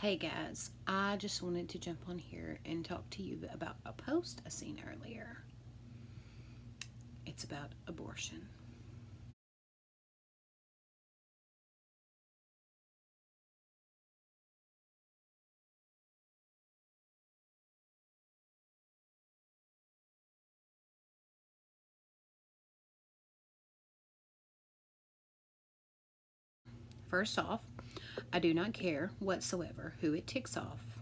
Hey guys, I just wanted to jump on here and talk to you about a post I seen earlier. It's about abortion. First off, I do not care whatsoever who it ticks off,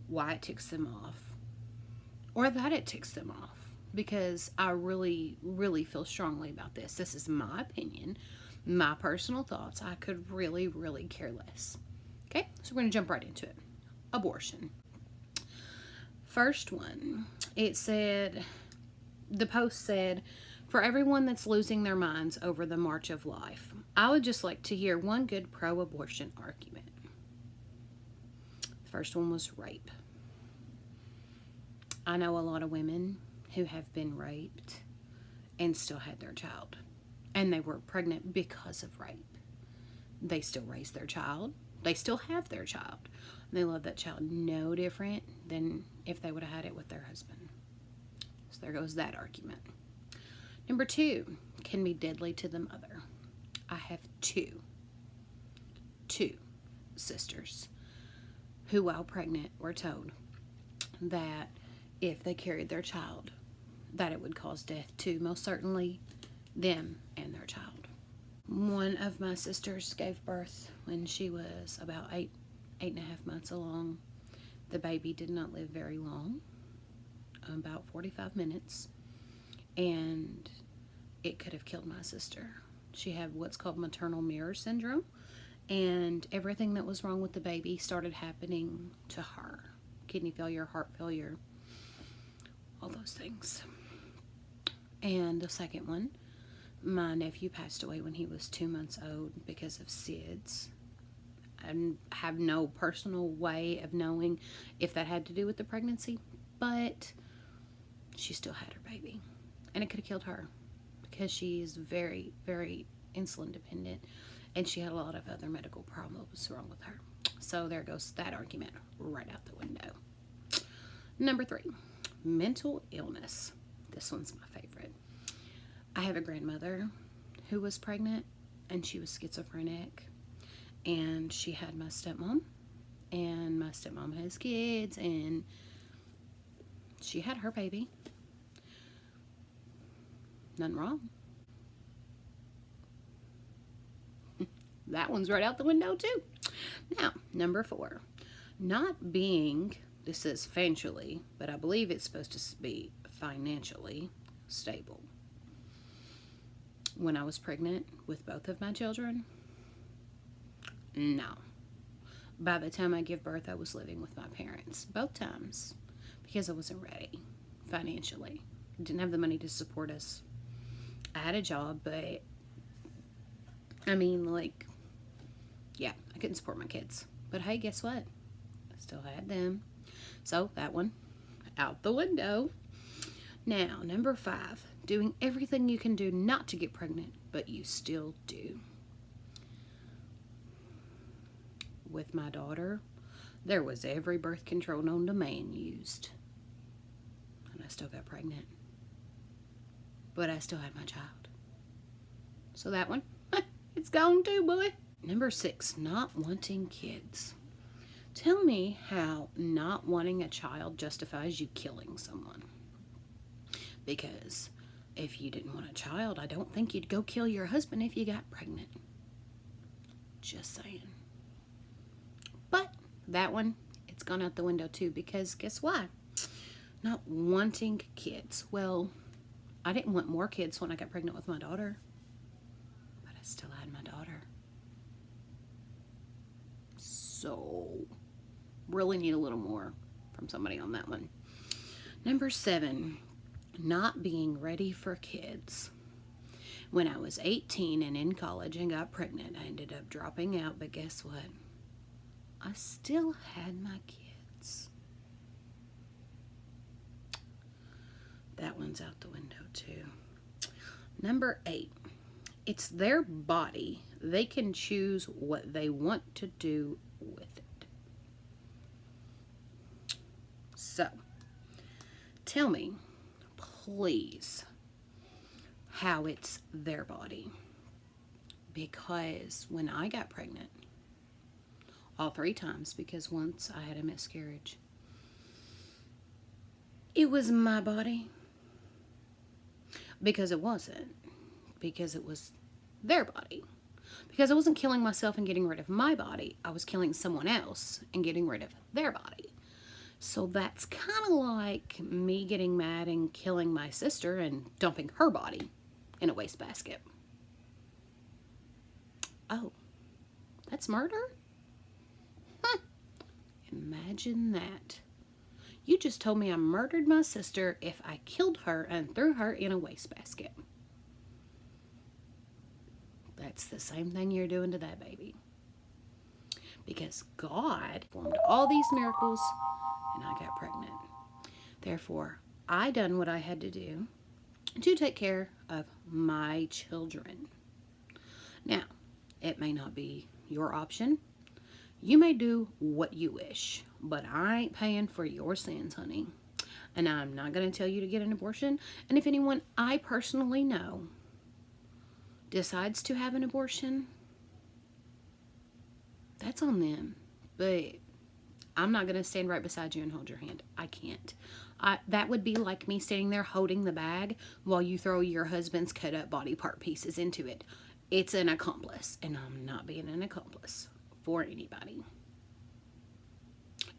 why it ticks them off, or that it ticks them off, because I really, really feel strongly about this. This is my opinion, my personal thoughts. I could really, really care less. Okay, so we're going to jump right into it. Abortion. First one, it said, the post said, for everyone that's losing their minds over the march of life, I would just like to hear one good pro abortion argument. The first one was rape. I know a lot of women who have been raped and still had their child, and they were pregnant because of rape. They still raise their child, they still have their child, and they love that child no different than if they would have had it with their husband. So there goes that argument. Number two, can be deadly to the mother. I have two sisters who, while pregnant, were told that if they carried their child, that it would cause death to most certainly them and their child. One of my sisters gave birth when she was about eight and a half months along. The baby did not live very long, about 45 minutes, and it could have killed my sister. She had what's called maternal mirror syndrome, and everything that was wrong with the baby started happening to her. Kidney failure, heart failure, all those things. And the second one, my nephew passed away when he was 2 months old because of SIDS. I have no personal way of knowing if that had to do with the pregnancy, but she still had her baby, and it could have killed her because she is very, very insulin dependent, and she had a lot of other medical problems wrong with her. So there goes that argument right out the window. Number three, mental illness. This one's my favorite. I have a grandmother who was pregnant, and she was schizophrenic, and she had my stepmom, and my stepmom has kids, and she had her baby. Nothing wrong. That one's right out the window too. Now, number four, not being, this says financially, but I believe it's supposed to be financially stable. When I was pregnant with both of my children, no. By the time I gave birth, I was living with my parents both times because I wasn't ready financially. I didn't have the money to support us. I had a job, but I mean, like, yeah, I couldn't support my kids. But hey, guess what? I still had them. So that one out the window. Now, number five, doing everything you can do not to get pregnant, but you still do. With my daughter, there was every birth control known to man used, and I still got pregnant, but I still had my child. So that one, it's gone too, boy. Number six, not wanting kids. Tell me how not wanting a child justifies you killing someone. Because if you didn't want a child, I don't think you'd go kill your husband if you got pregnant. Just saying. But that one, it's gone out the window too, because guess what? Not wanting kids. Well, I didn't want more kids when I got pregnant with my daughter, but I still had my daughter. So, really need a little more from somebody on that one. Number seven, not being ready for kids. When I was 18 and in college and got pregnant, I ended up dropping out, but guess what? I still had my kids. That one's out the window too. Number eight, it's their body. They can choose what they want to do with it. So, tell me, please, how it's their body. Because when I got pregnant, all 3 times, because once I had a miscarriage, it was my body. Because it wasn't. Because it was their body. Because I wasn't killing myself and getting rid of my body. I was killing someone else and getting rid of their body. So that's kind of like me getting mad and killing my sister and dumping her body in a wastebasket. Oh, that's murder? Huh. Imagine that. You just told me I murdered my sister if I killed her and threw her in a wastebasket. That's the same thing you're doing to that baby. Because God performed all these miracles and I got pregnant. Therefore, I done what I had to do to take care of my children. Now, it may not be your option. You may do what you wish, but I ain't paying for your sins, honey. And I'm not going to tell you to get an abortion. And if anyone I personally know decides to have an abortion, that's on them. But I'm not going to stand right beside you and hold your hand. I can't. That would be like me standing there holding the bag while you throw your husband's cut up body part pieces into it. It's an accomplice, and I'm not being an accomplice for anybody.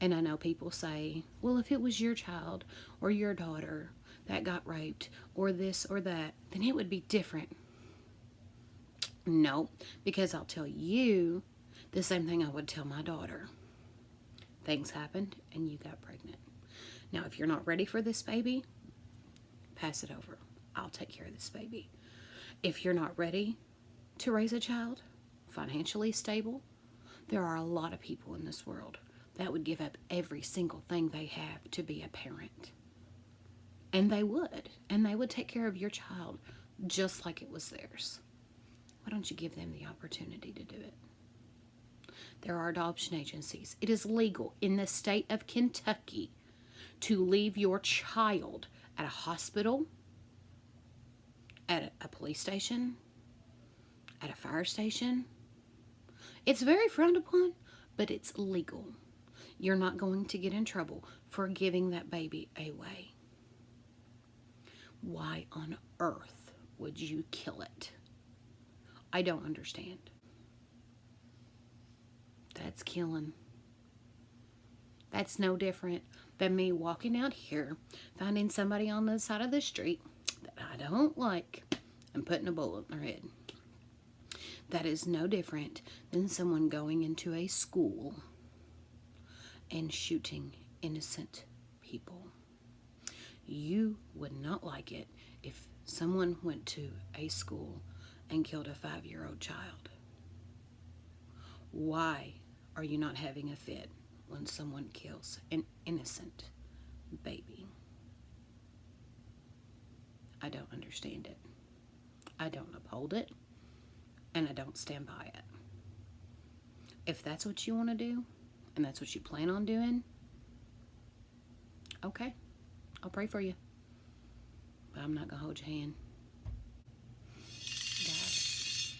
And I know people say, well, if it was your child or your daughter that got raped or this or that, then it would be different. No, because I'll tell you the same thing I would tell my daughter. Things happened and you got pregnant. Now, if you're not ready for this baby, pass it over. I'll take care of this baby. If you're not ready to raise a child, financially stable, there are a lot of people in this world that would give up every single thing they have to be a parent. And they would take care of your child just like it was theirs. Why don't you give them the opportunity to do it? There are adoption agencies. It is legal in the state of Kentucky to leave your child at a hospital, at a police station, at a fire station. It's very frowned upon, but it's legal. You're not going to get in trouble for giving that baby away. Why on earth would you kill it? I don't understand. That's killing. That's no different than me walking out here, finding somebody on the side of the street that I don't like, and putting a bullet in their head. That is no different than someone going into a school and shooting innocent people. You would not like it if someone went to a school and killed a 5-year-old child. Why are you not having a fit when someone kills an innocent baby? I don't understand it. I don't uphold it, and I don't stand by it. If that's what you want to do, and that's what you plan on doing, okay, I'll pray for you. But I'm not going to hold your hand. Guys,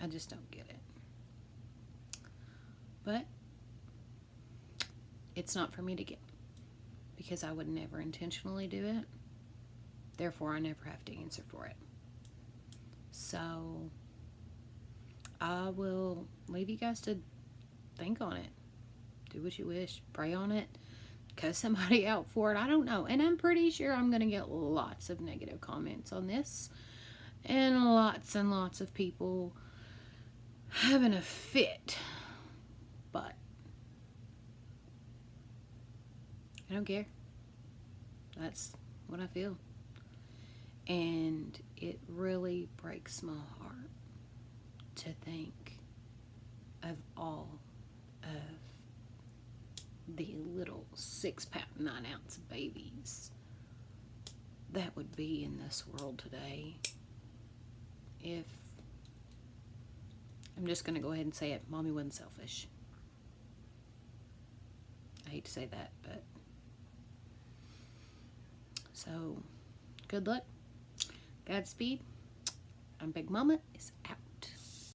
I just don't get it. But it's not for me to get, because I would never intentionally do it. Therefore, I never have to answer for it. So I will leave you guys to think on it. Do what you wish. Pray on it. Cuss somebody out for it. I don't know. And I'm pretty sure I'm going to get lots of negative comments on this. And lots of people having a fit. But I don't care. That's what I feel. And it really breaks my heart to think of all of the little 6-pound, 9-ounce babies that would be in this world today if, I'm just going to go ahead and say it, Mommy wasn't selfish. I hate to say that, but so good luck. Godspeed. I'm Big Mama is out.